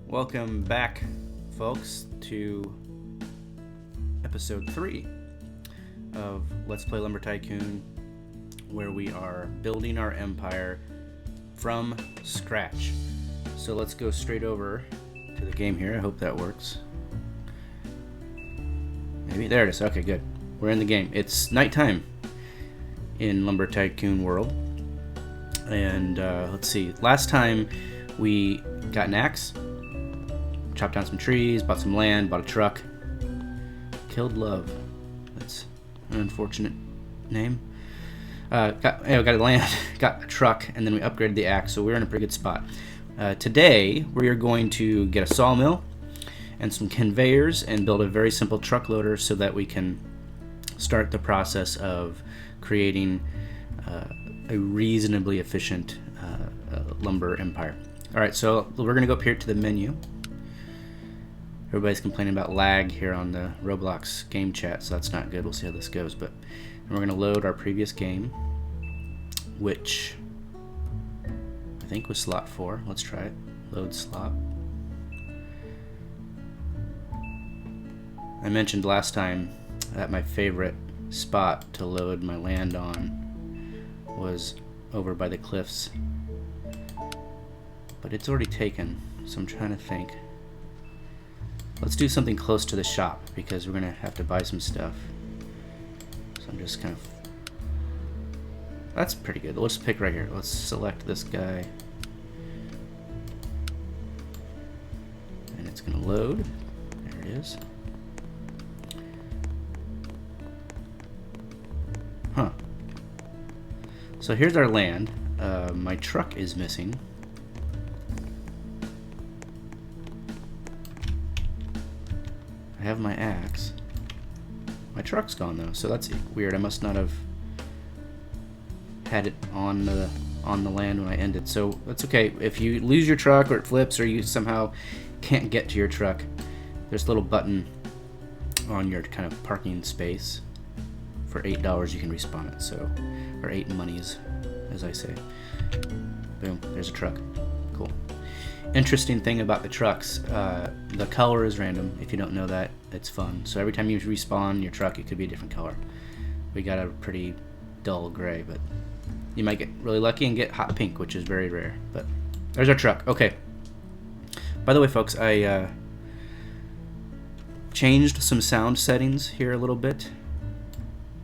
Welcome back, folks, to episode 3 of Let's Play Lumber Tycoon, where we are building our empire from scratch. So let's go straight over to the game here. I hope that works. Maybe. There it is. Okay, good. We're in the game. It's nighttime in Lumber Tycoon world. And let's see. Last time we got an axe, chopped down some trees, bought some land, bought a truck, killed love. That's an unfortunate name. Got a land, got a truck, and then we upgraded the axe, so we're in a pretty good spot. Today we are going to get a sawmill and some conveyors and build a very simple truck loader so that we can start the process of creating a reasonably efficient lumber empire. Alright, so we're going to go up here to the menu. Everybody's complaining about lag here on the Roblox game chat, so that's not good. We'll see how this goes. But we're going to load our previous game, which I think was slot 4. Let's try it. Load slot. I mentioned last time that my favorite spot to load my land on was over by the cliffs, but it's already taken, so I'm trying to think. Let's do something close to the shop because we're gonna have to buy some stuff. So I'm just kind of... That's pretty good. Let's pick right here. Let's select this guy. And it's gonna load. There it is. Huh. So here's our land. My truck is missing. I have my axe. My truck's gone though, so that's weird. I must not have had it on the land when I ended. So that's okay. If you lose your truck or it flips or you somehow can't get to your truck, there's a little button on your kind of parking space. For $8 you can respawn it, so, or 8 monies, as I say. Boom, there's a truck. Cool. Interesting thing about the trucks, the color is random. If you don't know that, it's fun. So every time you respawn your truck, it could be a different color. We got a pretty dull gray, but you might get really lucky and get hot pink, which is very rare. But there's our truck. Okay. By the way, folks, I changed some sound settings here a little bit.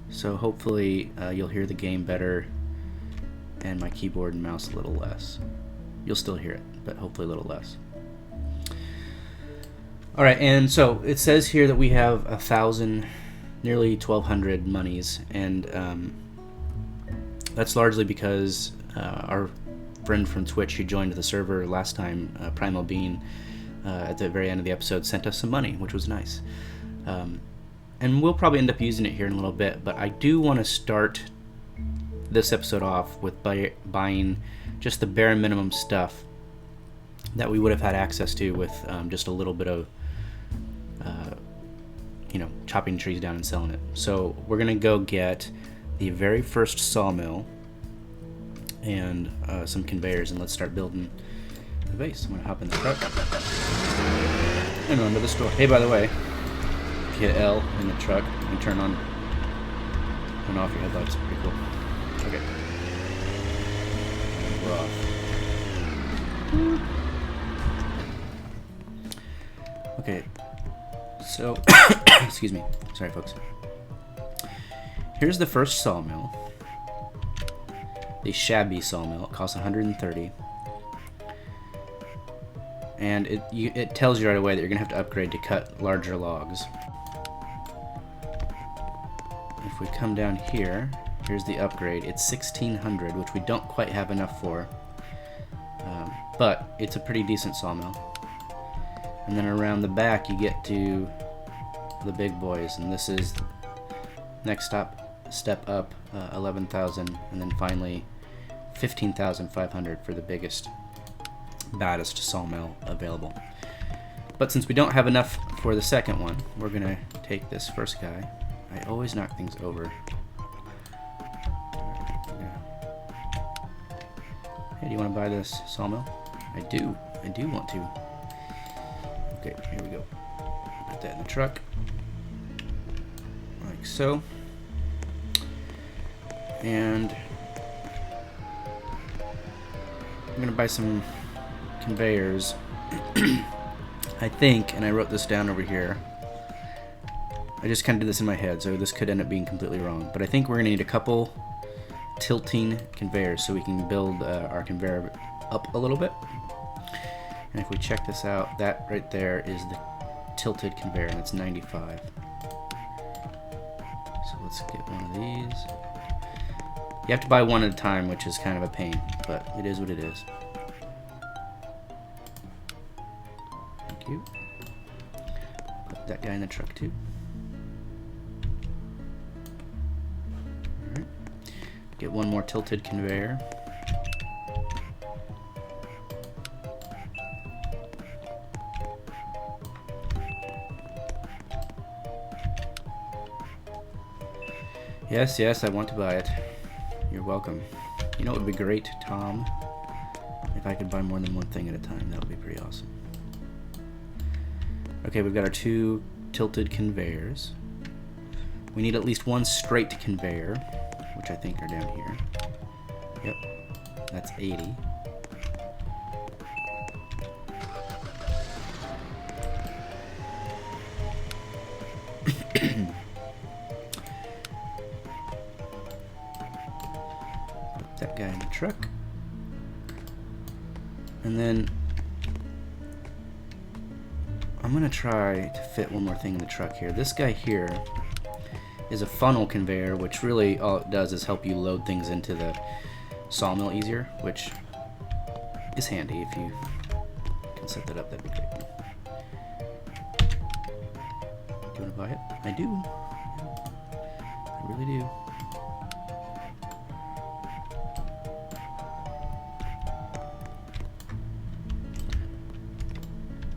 So hopefully you'll hear the game better and my keyboard and mouse a little less. You'll still hear it, but hopefully a little less. Alright, and so it says here that we have 1,000, nearly 1,200 monies, and that's largely because our friend from Twitch who joined the server last time, Primal Bean, at the very end of the episode sent us some money, which was nice. And we'll probably end up using it here in a little bit, but I do want to start this episode off with buying just the bare minimum stuff that we would have had access to with just a little bit of, chopping trees down and selling it. So we're going to go get the very first sawmill and some conveyors, and let's start building the base. I'm going to hop in the truck and run to the store. Hey, by the way, hit L in the truck and turn off your headlights. Pretty cool. Okay. We're off. Okay. So, excuse me. Sorry, folks. Here's the first sawmill. The shabby sawmill. It costs 130. And it tells you right away that you're gonna have to upgrade to cut larger logs. If we come down here, here's the upgrade. It's 1,600, which we don't quite have enough for, but it's a pretty decent sawmill. And then around the back you get to the big boys, and this is next step up, 11,000, and then finally 15,500 for the biggest, baddest sawmill available. But since we don't have enough for the second one, we're gonna take this first guy. I always knock things over. Hey, do you want to buy this sawmill? I do want to. Okay, here we go. Put that in the truck. Like so. And I'm gonna buy some conveyors. I think, and I wrote this down over here. I just kind of did this in my head, so this could end up being completely wrong. But I think we're gonna need a couple tilting conveyors so we can build our conveyor up a little bit. And if we check this out, that right there is the tilted conveyor, and it's 95. So let's get one of these. You have to buy one at a time, which is kind of a pain, but it is what it is. Thank you. Put that guy in the truck too. Alright. Get one more tilted conveyor. Yes, yes, I want to buy it. You're welcome. You know, it would be great, Tom, if I could buy more than one thing at a time. That would be pretty awesome. Okay, we've got our 2 tilted conveyors. We need at least one straight conveyor, which I think are down here. Yep, that's 80. That guy in the truck, and then I'm gonna try to fit one more thing in the truck here. This guy here is a funnel conveyor, which really all it does is help you load things into the sawmill easier, which is handy. If you can set that up, that'd be great. Do you want to buy it? I do. I really do.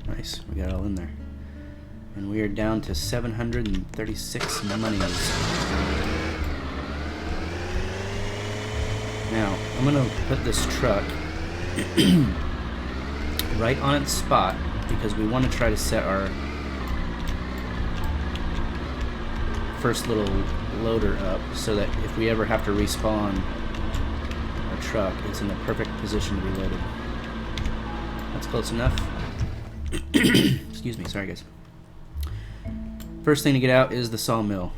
Nice, we got it all in there. And we are down to 736 monies. Now, I'm gonna put this truck right on its spot because we want to try to set our first little loader up so that if we ever have to respawn our truck, it's in the perfect position to be loaded. That's close enough. Excuse me, sorry guys. First thing to get out is the sawmill,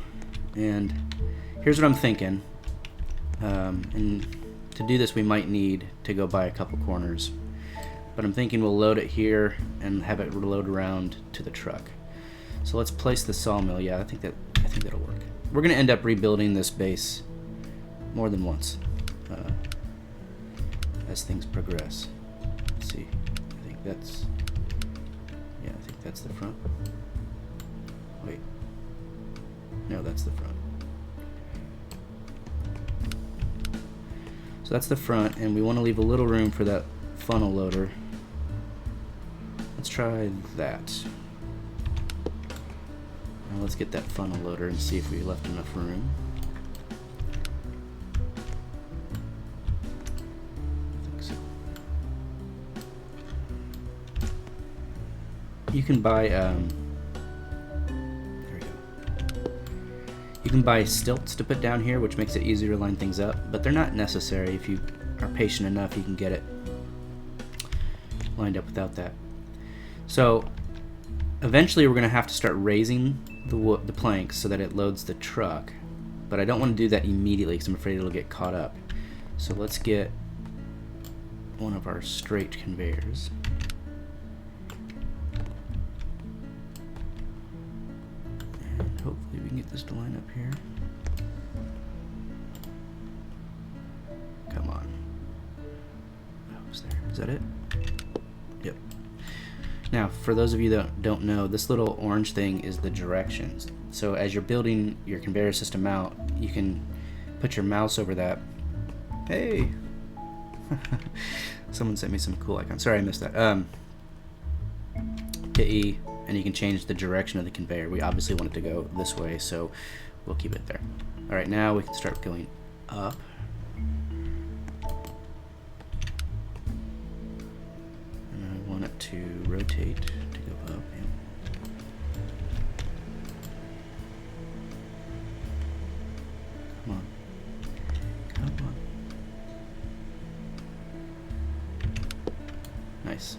and here's what I'm thinking. And to do this we might need to go buy a couple corners, but I'm thinking we'll load it here and have it load around to the truck. So let's place the sawmill. Yeah, I think that'll work. We're gonna end up rebuilding this base more than once as things progress. Let's see. I think that's the front. Wait. No, that's the front. So that's the front, and we want to leave a little room for that funnel loader. Let's try that. Now let's get that funnel loader and see if we left enough room. I think so. You can buy you can buy stilts to put down here, which makes it easier to line things up, but they're not necessary. If you are patient enough, you can get it lined up without that. So eventually we're going to have to start raising the planks so that it loads the truck, but I don't want to do that immediately because I'm afraid it'll get caught up. So let's get one of our straight conveyors. And hopefully we can get this to line up here. Come on. Almost there. Is that it? Yep. Now, for those of you that don't know, this little orange thing is the directions. So as you're building your conveyor system out, you can put your mouse over that. Hey! Someone sent me some cool icon. Sorry I missed that. Hit E, and you can change the direction of the conveyor. We obviously want it to go this way, so we'll keep it there. Alright, now we can start going up. And I want it to rotate to go Okay. Come on. Come on. Nice.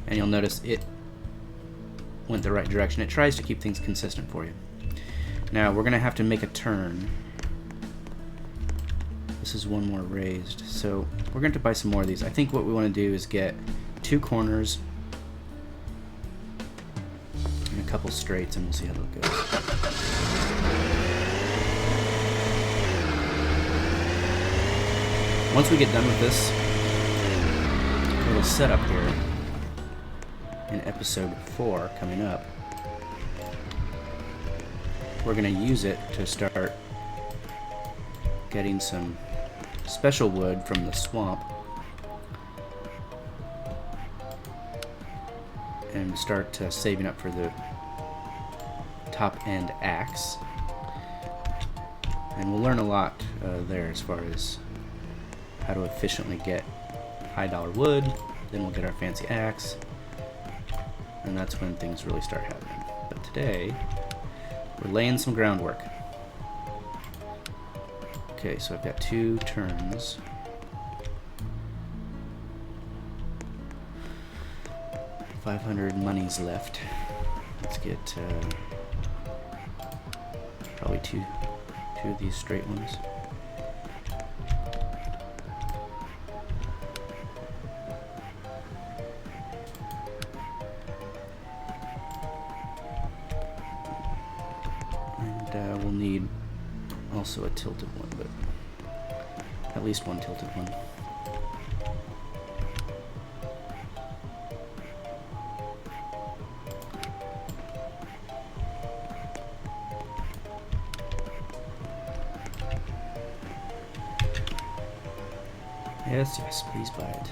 And you'll notice it went the right direction. It tries to keep things consistent for you. Now we're going to have to make a turn. This is one more raised, so we're going to buy some more of these. I think what we want to do is get 2 corners and a couple straights, and we'll see how that goes. Once we get done with this little setup here in episode 4 coming up, we're going to use it to start getting some special wood from the swamp and start saving up for the top end axe. And we'll learn a lot there as far as how to efficiently get high dollar wood. Then we'll get our fancy axe, and that's when things really start happening. But today we're laying some groundwork. Okay, so I've got 2 turns. $500 money's left. Let's get probably two of these straight ones. And we'll need also a tilted one, but at least one tilted one. Yes, yes, please buy it.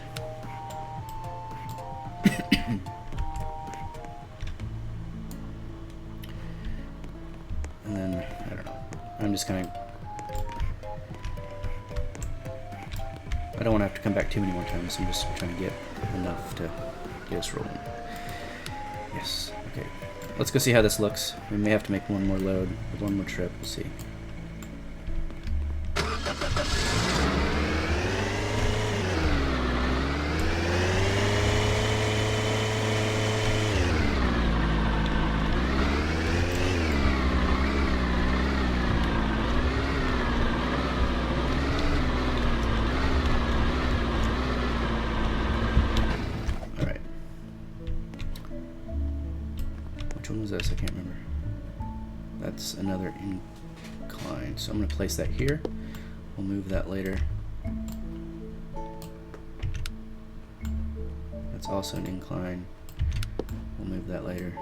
And then, I don't know. I'm just gonna... I don't want to have to come back too many more times. I'm just trying to get enough to get us rolling. Yes, okay. Let's go see how this looks. We may have to make one more load, one more trip. We'll see. Which one was this? I can't remember. That's another incline. So I'm going to place that here. We'll move that later. That's also an incline. We'll move that later.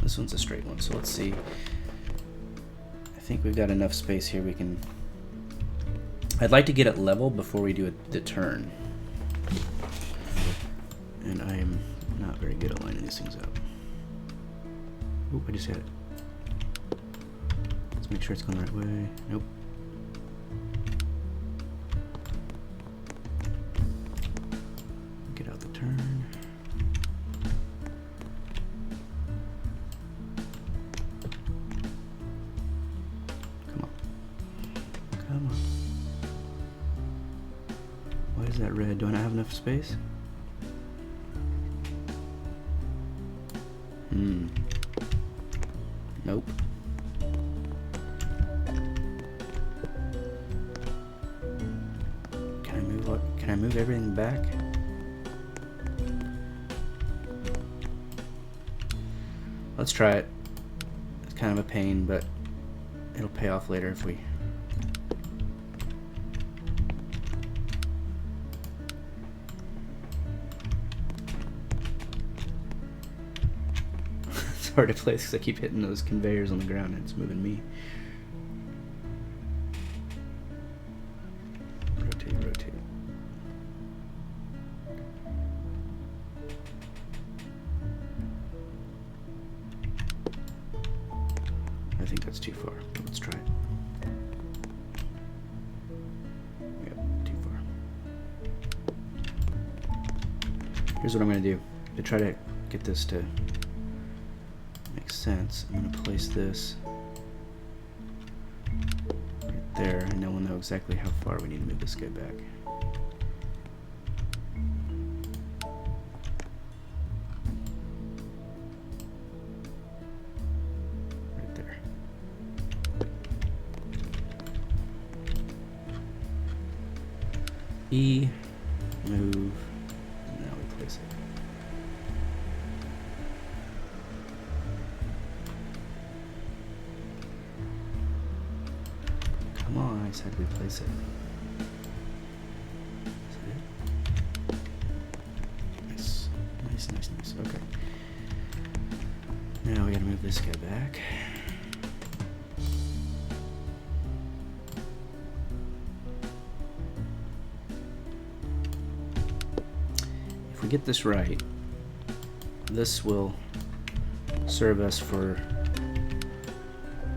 This one's a straight one, so let's see. I think we've got enough space here we can... I'd like to get it level before we do the turn. And I am not very good at lining these things up. Oop, I just hit it. Let's make sure it's going the right way. Nope. Get out the turn. Come on. Come on. Why is that red? Do I not have enough space? Nope. Can I move what? Can I move everything back? Let's try it. It's kind of a pain, but it'll pay off later if we... hard to place because I keep hitting those conveyors on the ground and it's moving me. Rotate, rotate. I think that's too far. Let's try it. Yep, too far. Here's what I'm going to do. To try to get this to make sense, I'm going to place this right there, and then we'll know exactly how far we need to move this guy back. Right there. E, move, and now we place it. Come on, I said we place it. Is that it? Nice. Nice, nice, nice. Okay. Now we gotta move this guy back. If we get this right, this will serve us for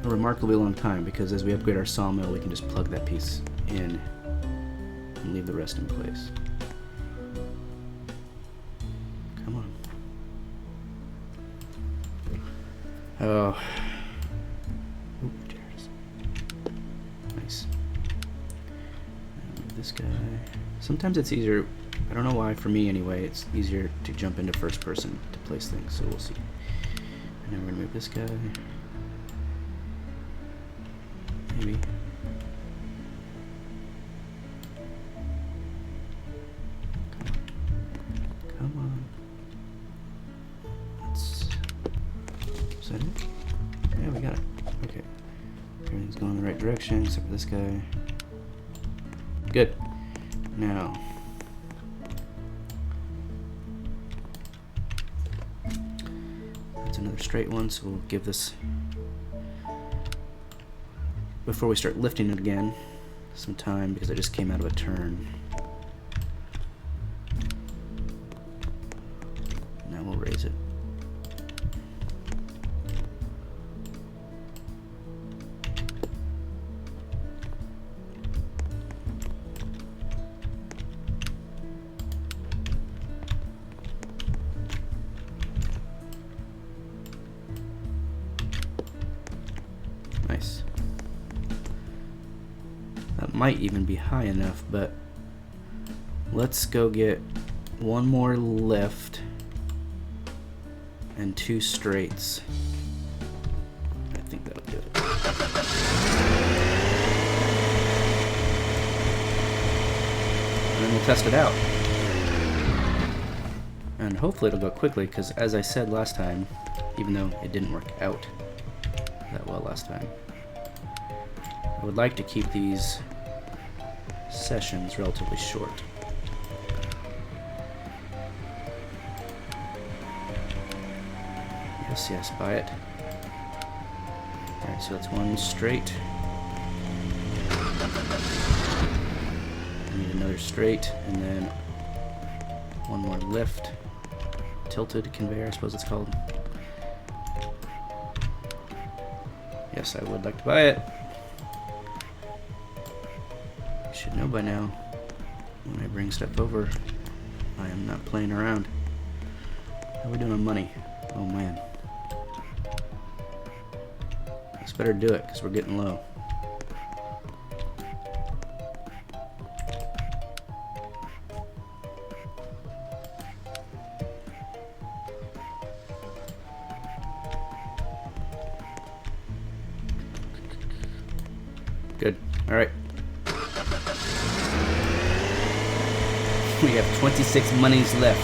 a remarkably long time, because as we upgrade our sawmill, we can just plug that piece in and leave the rest in place. Come on. Oh. Ooh, there it is. Nice. Now move this guy. Sometimes it's easier, I don't know why, for me anyway, it's easier to jump into first person to place things, so we'll see. And then we're gonna move this guy. Maybe. Come on. Is that it? Yeah, we got it. Okay. Everything's going in the right direction except for this guy. Good. Now. That's another straight one, so we'll give this, before we start lifting it again, some time, because I just came out of a turn. Now we'll raise it. Nice. That might even be high enough, but let's go get one more lift and 2 straights. I think that'll do it. And then we'll test it out. And hopefully it'll go quickly, because as I said last time, even though it didn't work out that well last time, I would like to keep these sessions relatively short. Yes, yes, buy it. Alright, so that's one straight. I need another straight, and then one more lift. Tilted conveyor, I suppose it's called. Yes, I would like to buy it. You should know by now, when I bring stuff over, I am not playing around. How are we doing on money? Oh man. Let's better do it, because we're getting low. Good. All right. We have 26 moneyz left,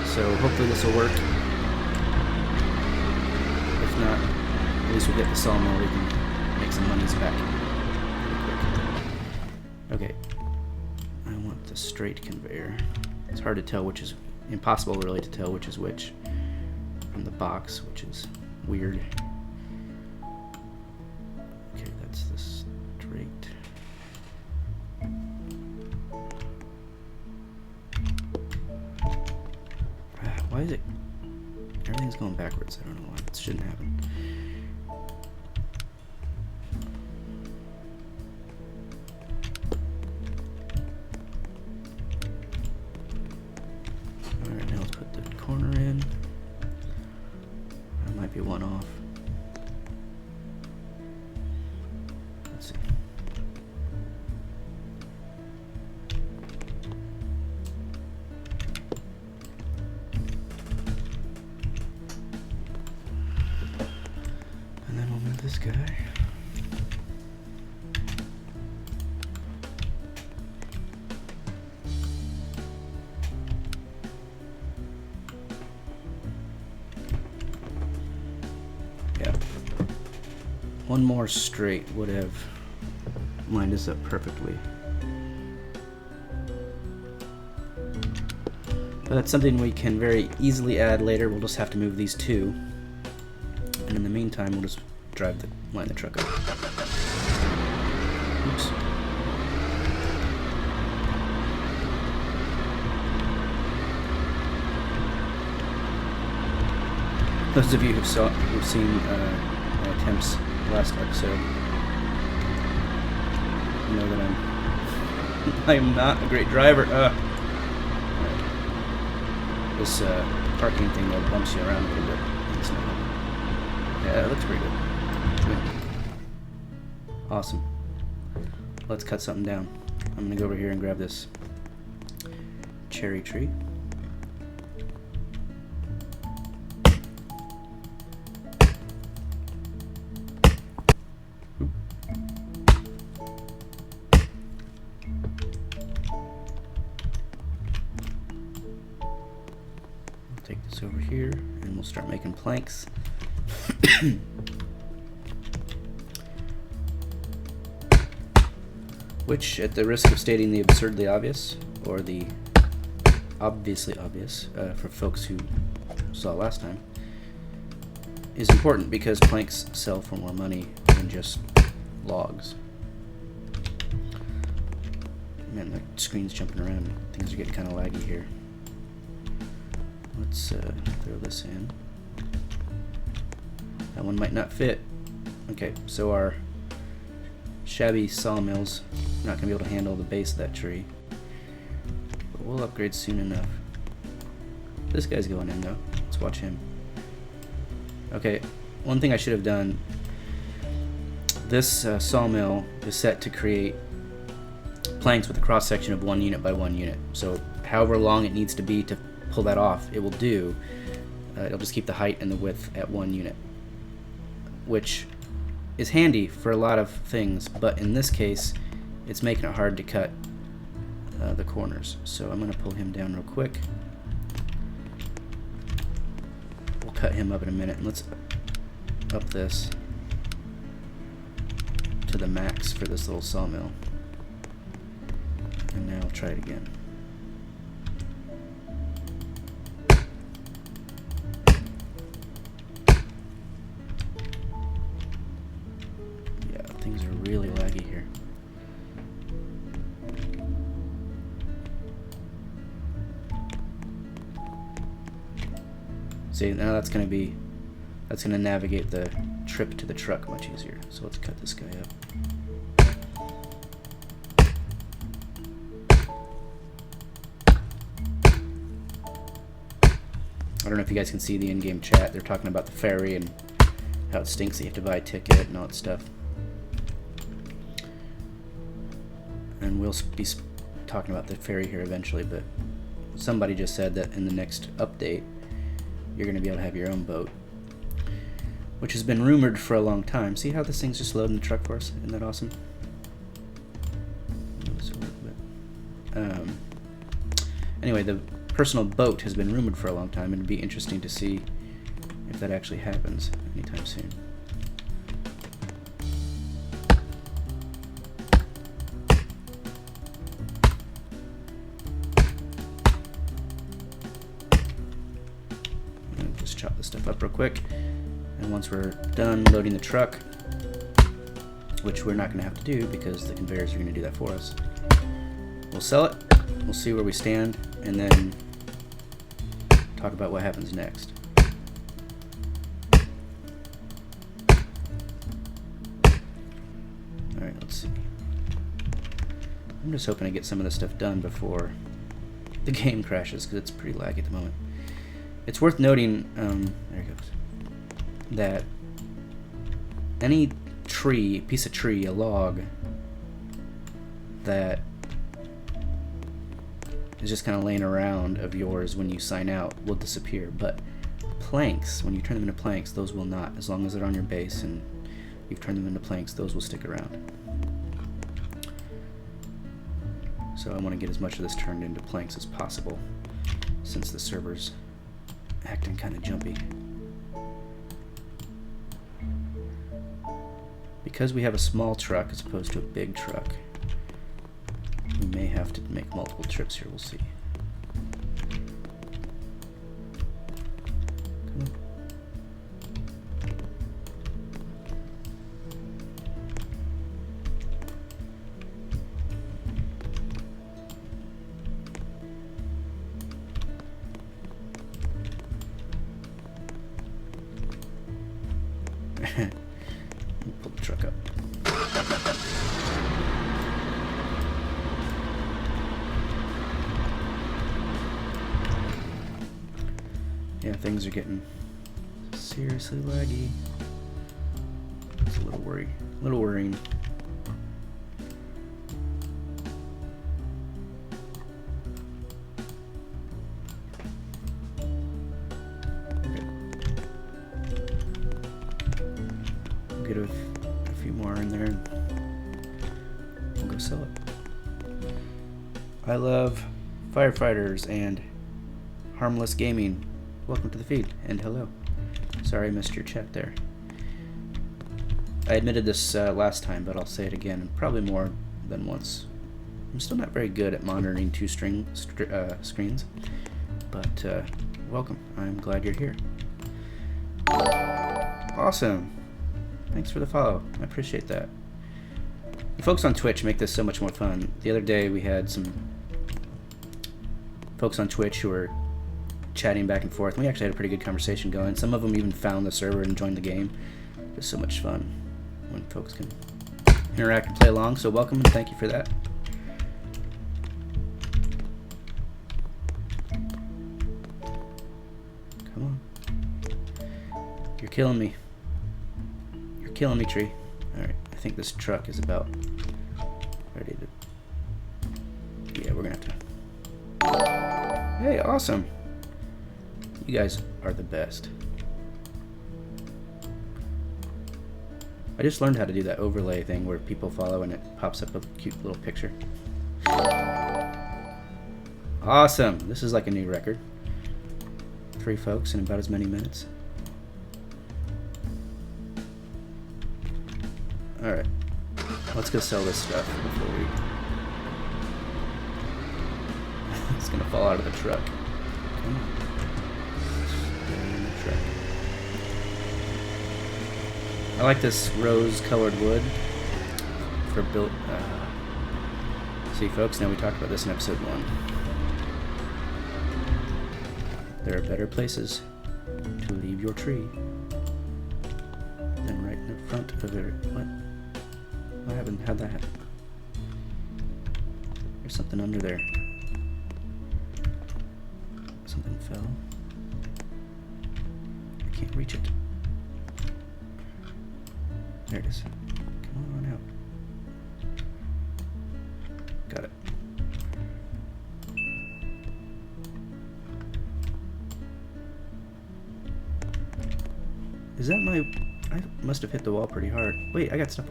so hopefully this will work. If not, at least we'll get the sawmill. We can make some moneyz back pretty quick. Okay. I want the straight conveyor. It's hard to tell which is, impossible really to tell which is which from the box, which is weird. Okay, that's the straight. Why is it? Everything's going backwards. I don't know why. It shouldn't happen. put the corner in. That might be one off. Let's see. And then we'll move this guy. One more straight would have lined us up perfectly. But that's something we can very easily add later. We'll just have to move these two. And in the meantime, we'll just line the truck up. Oops. Those of you who've seen my attempts last episode know that I'm not a great driver. This parking thing that bumps you around a little bit. Yeah, it looks pretty good. Awesome. Let's cut something down. I'm gonna go over here and grab this cherry tree. Take this over here and we'll start making planks. Which, at the risk of stating the absurdly obvious, or the obviously obvious for folks who saw last time, is important because planks sell for more money than just logs. Man, the screen's jumping around. Things are getting kind of laggy here. Let's throw this in. That one might not fit. Okay, so our shabby sawmill's not going to be able to handle the base of that tree. But we'll upgrade soon enough. This guy's going in though. Let's watch him. Okay, one thing I should have done. This sawmill is set to create planks with a cross section of 1 unit by 1 unit. So however long it needs to be to pull that off, it will do. It'll just keep the height and the width at 1 unit, which is handy for a lot of things, but in this case it's making it hard to cut the corners. So I'm going to pull him down real quick. We'll cut him up in a minute, and let's up this to the max for this little sawmill. And now I'll try it again. Things are really laggy here. See, now that's going to navigate the trip to the truck much easier. So let's cut this guy up. I don't know if you guys can see the in-game chat. They're talking about the ferry and how it stinks that you have to buy a ticket and all that stuff. And we'll be talking about the ferry here eventually, but somebody just said that in the next update you're going to be able to have your own boat, which has been rumored for a long time. See how this thing's just loading the truck for us? Isn't that awesome? Anyway, the personal boat has been rumored for a long time, and it'd be interesting to see if that actually happens anytime soon. Just chop this stuff up real quick, and once we're done loading the truck, which we're not going to have to do because the conveyors are going to do that for us, we'll sell it, we'll see where we stand, and then talk about what happens next. Alright, let's see. I'm just hoping to get some of this stuff done before the game crashes, because it's pretty laggy at the moment. It's worth noting, there it goes, that any tree, piece of tree, a log that is just kind of laying around of yours when you sign out will disappear, but planks, when you turn them into planks, those will not. As long as they're on your base and you've turned them into planks, those will stick around. So I want to get as much of this turned into planks as possible, since the server's acting kind of jumpy. Because we have a small truck as opposed to a big truck, we may have to make multiple trips here, we'll see. Come on. Pull the truck up. Yeah, things are getting seriously laggy. It's a little worrying. Get a few more in there and we'll go sell it. I love firefighters and harmless gaming. Welcome to the feed, and hello. Sorry I missed your chat there. I admitted this last time, but I'll say it again, and probably more than once. I'm still not very good at monitoring two screens, but welcome. I'm glad you're here. Awesome. Thanks for the follow. I appreciate that. The folks on Twitch make this so much more fun. The other day we had some folks on Twitch who were chatting back and forth. And we actually had a pretty good conversation going. Some of them even found the server and joined the game. It's so much fun when folks can interact and play along. So welcome and thank you for that. Come on. You're killing me. Killing me, tree. Alright, I think this truck is about ready to... Yeah, we're gonna have to... Hey, awesome! You guys are the best. I just learned how to do that overlay thing where people follow and it pops up a cute little picture. Awesome! This is like a new record. 3 folks in about as many minutes. Alright, let's go sell this stuff before we... It's gonna fall out of the truck. Come on. Stay in the truck. I like this rose-colored wood for built... See, folks, now we talked about this in episode 1. There are better places to leave your tree than right in the front of it. What? What happened? How'd that happen? There's something under there. Something fell. I can't reach it. There it is. Come on out. Got it. Is that my... I must have hit the wall pretty hard. Wait, I got stuff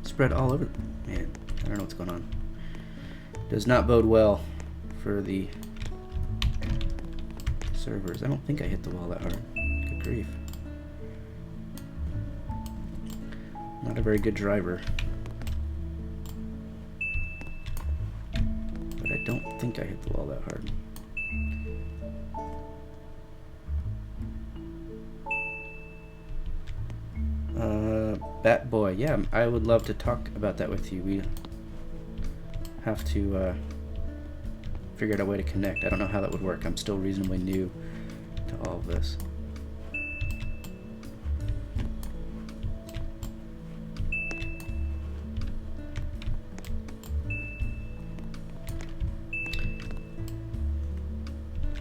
spread all over. Man, I don't know what's going on. Does not bode well for the servers. I don't think I hit the wall that hard. Good grief. Not a very good driver. But I don't think I hit the wall that hard. Bat Boy, yeah, I would love to talk about that with you. We have to figure out a way to connect. I don't know how that would work. I'm still reasonably new to all of this.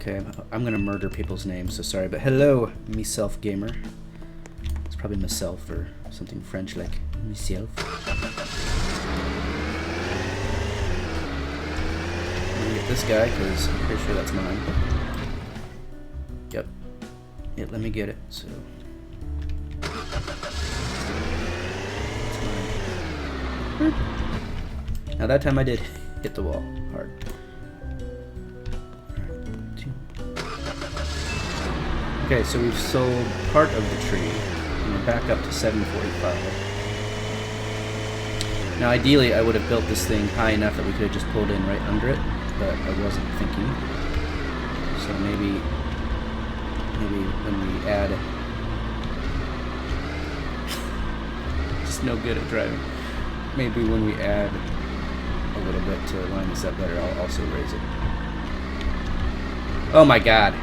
Okay, I'm gonna murder people's names, so sorry, but hello, myself gamer. It's probably myself or something French like myself. I'm gonna get this guy because I'm pretty sure that's mine. Yep. Yeah, let me get it. So. It's mine. Now that time I did hit the wall hard. Okay, so we've sold part of the tree, and we're back up to 745. Now ideally I would have built this thing high enough that we could have just pulled in right under it, but I wasn't thinking. So maybe when we add... just no good at driving. Maybe when we add a little bit to line this up better, I'll also raise it. Oh my god.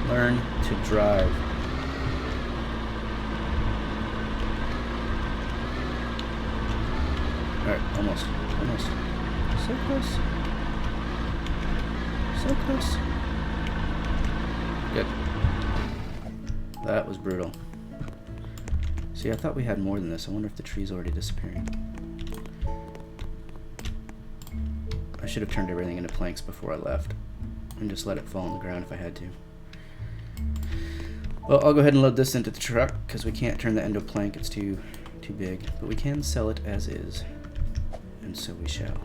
Learn to drive. Alright, almost. Almost. So close. So close. Good. That was brutal. See, I thought we had more than this. I wonder if the tree's already disappearing. I should have turned everything into planks before I left. And just let it fall on the ground if I had to. Well, I'll go ahead and load this into the truck because we can't turn that into a plank. It's too big. But we can sell it as is. And so we shall.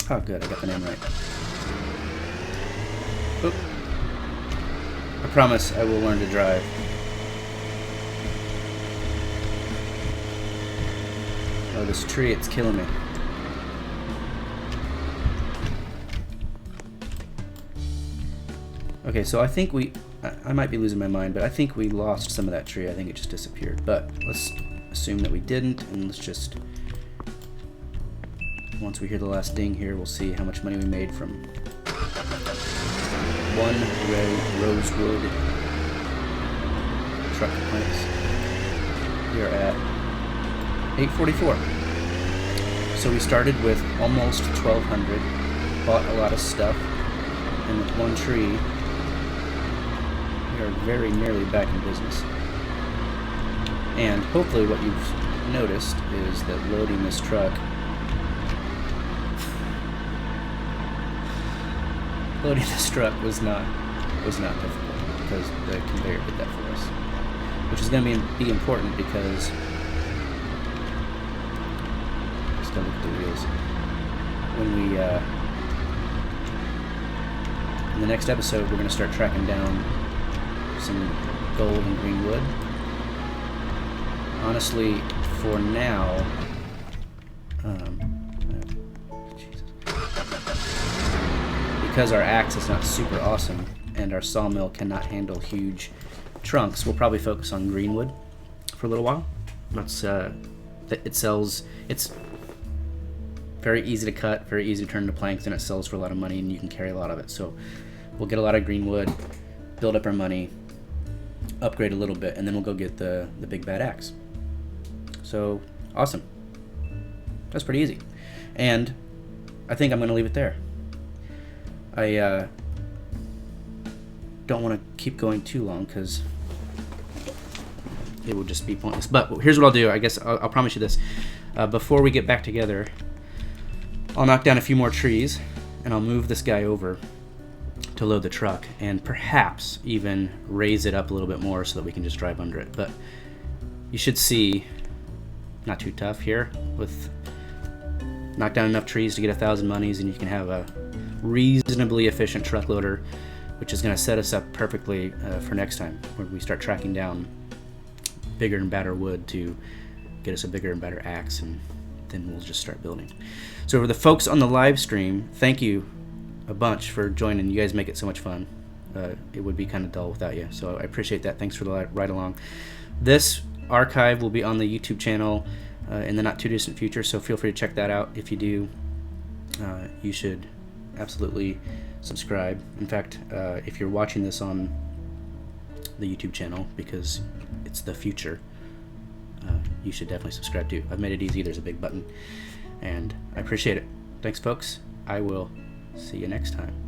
Oh, good. I got the name right. Oop. I promise I will learn to drive. Oh, this tree, it's killing me. Okay, so I think I might be losing my mind, but I think we lost some of that tree. I think it just disappeared. But let's assume that we didn't, and let's just... once we hear the last ding here, we'll see how much money we made from one rosewood truck planks. We are at 844. So we started with almost 1,200, bought a lot of stuff, and with one tree, we are very nearly back in business. And hopefully what you've noticed is that loading this truck was not difficult because the conveyor did that for us, which is going to be important because just gotta look at the wheels. When we in the next episode, we're going to start tracking down some gold and green wood. Honestly, for now, because our axe is not super awesome and our sawmill cannot handle huge trunks, we'll probably focus on greenwood for a little while. It's very easy to cut, very easy to turn into planks, and it sells for a lot of money, and you can carry a lot of it. So we'll get a lot of greenwood, build up our money, upgrade a little bit, and then we'll go get the big bad axe. So awesome. That's pretty easy. And I think I'm going to leave it there. I don't want to keep going too long because it will just be pointless. But here's what I'll do. I guess I'll promise you this. Before we get back together, I'll knock down a few more trees and I'll move this guy over to load the truck and perhaps even raise it up a little bit more so that we can just drive under it. But you should see, not too tough here, with knock down enough trees to get 1,000 monies and you can have a reasonably efficient truck loader, which is going to set us up perfectly for next time when we start tracking down bigger and badder wood to get us a bigger and better axe, and then we'll just start building. So for the folks on the live stream, thank you a bunch for joining. You guys make it so much fun. It would be kind of dull without you, so I appreciate that. Thanks for the ride along. This archive will be on the YouTube channel in the not too distant future, so feel free to check that out. If you do, you should absolutely subscribe. In fact, if you're watching this on the YouTube channel because it's the future. You should definitely subscribe to. I've made it easy. There's a big button, and I appreciate it. Thanks, folks. I will see you next time.